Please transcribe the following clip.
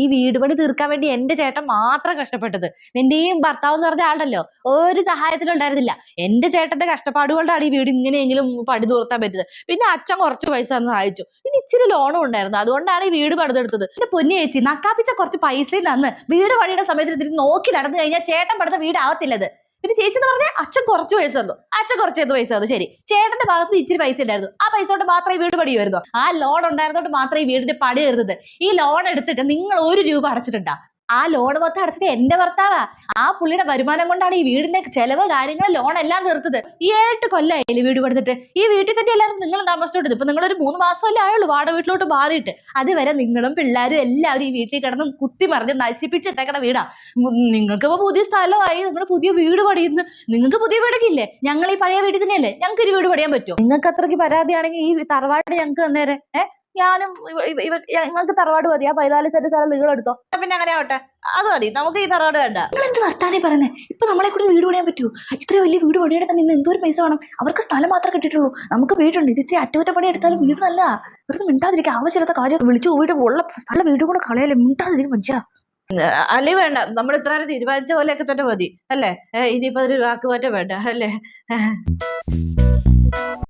ഈ വീട് പണി തീർക്കാൻ വേണ്ടി എന്റെ ചേട്ടൻ മാത്രം കഷ്ടപ്പെട്ടത്. നിന്റെയും ഭർത്താവ് എന്ന് പറഞ്ഞ ആളുണ്ടല്ലോ, ഒരു സഹായത്തിനും ഉണ്ടായിരുന്നില്ല. എന്റെ ചേട്ടന്റെ കഷ്ടപ്പാട് കൊണ്ടാണ് ഈ വീട് ഇങ്ങനെയെങ്കിലും പണി തീർത്താൻ പറ്റുന്നത്. പിന്നെ അച്ഛൻ കുറച്ച് പൈസ തന്ന് സഹായിച്ചു. പിന്നെ ഇച്ചിരി ലോണും ഉണ്ടായിരുന്നു. അതുകൊണ്ടാണ് ഈ വീട് പണിതെടുത്തത്. എന്റെ പൊന്നു ചേച്ചി, നക്കാപ്പിച്ച കുറച്ച് പൈസയും തന്ന് വീട് പണിയുടെ സമയത്ത് ഇതിന് നോക്കി നടന്നു കഴിഞ്ഞാൽ ചേട്ടൻ പടുത്ത വീടാവത്തില്ലത്. പിന്നെ ചേച്ചി എന്ന് പറഞ്ഞാൽ അച്ഛൻ കുറച്ച് പൈസ തന്നു. അച്ഛൻ കുറച്ച് പൈസ തന്നു, ശരി. ചേട്ടന്റെ ഭാഗത്ത് ഇച്ചിരി പൈസ ഉണ്ടായിരുന്നു. ആ പൈസ കൊണ്ട് മാത്രമേ ഈ വീട് പണിയുമായിരുന്നു. ആ ലോൺ ഉണ്ടായിരുന്നോണ്ട് മാത്രമേ ഈ വീടിന്റെ പണി തീർന്നത്. ഈ ലോൺ എടുത്തിട്ട് നിങ്ങൾ 1 രൂപ അടച്ചിട്ടുണ്ടാ? ആ ലോൺ മൊത്തം അടച്ചത് എന്റെ ഭർത്താവാ. ആ പുള്ളിയുടെ വരുമാനം കൊണ്ടാണ് ഈ വീടിന്റെ ചെലവ്, കാര്യങ്ങൾ, ലോൺ എല്ലാം തീർത്തത്. 7 കൊല്ലമായില്ലേ വീട് പണിതിട്ട്. ഈ വീട്ടിൽ തന്നെ എല്ലാവരും നിങ്ങൾ താമസിച്ചോട്ടത്. ഇപ്പൊ നിങ്ങളൊരു 3 മാസമല്ലേ ആയുള്ളൂ വാടക വീട്ടിലോട്ട് മാറിയിട്ട്. അതുവരെ നിങ്ങളും പിള്ളേരും എല്ലാവരും ഈ വീട്ടിൽ കിടന്ന് കുത്തി മറിഞ്ഞ് നശിപ്പിച്ചിട്ടേക്കണ വീടാ. നിങ്ങൾക്ക് ഇപ്പൊ പുതിയ സ്ഥലമായി, നിങ്ങൾ പുതിയ വീട് പണിയുന്നു. നിങ്ങൾക്ക് പുതിയ വീടൊക്കെ ഇല്ലേ? ഞങ്ങൾ ഈ പഴയ വീട്ടിൽ തന്നെയല്ലേ, ഞങ്ങൾക്ക് ഒരു വീട് പണിയാൻ പറ്റുമോ? നിങ്ങൾക്ക് അത്രയ്ക്ക് പരാതിയാണെങ്കിൽ ഈ തറവാട് ഞങ്ങൾക്ക് തന്നേരെ. ഞാനും ഞങ്ങൾക്ക് തറവാട് മതി. ആ 14 സെന്റ് സ്ഥലം നിങ്ങൾ എടുത്തോ. പിന്നെ അങ്ങനെ ആവട്ടെ, അത് മതി. നമുക്ക് ഈ തറവാട് വേണ്ട. നിങ്ങൾ എന്ത് വർത്താനേ പറയുന്നത്? ഇപ്പൊ നമ്മളെ കൂടെ വീട് പണിയാൻ പറ്റുമോ? ഇത്രയും വലിയ വീട് പണിയുടെ തന്നെ ഇന്ന് എന്തോരം പൈസ വേണം? അവർക്ക് സ്ഥലം മാത്രമേ കിട്ടിയിട്ടുള്ളൂ. നമുക്ക് വീടുണ്ട്. ഇത് ഇത്തിരി അറ്റകുറ്റപ്പണി എടുത്താലും വീട് നല്ല. വെറുതെ മിണ്ടാതിരിക്കുക. ആവശ്യമില്ലാത്ത കാര്യം വിളിച്ചു പോയിട്ട് ഉള്ള സ്ഥലം വീട് കൂടെ കളയല്ലേ. മിണ്ടാതിരിക്കും മനുഷ്യ. അല്ലേ വേണ്ട, നമ്മൾ ഇത്ര തീരുമാനിച്ച പോലെയൊക്കെ തന്നെ മതി അല്ലേ? ഇനിയിപ്പോ അതിന് വാക്ക് മാറ്റം വേണ്ട അല്ലേ?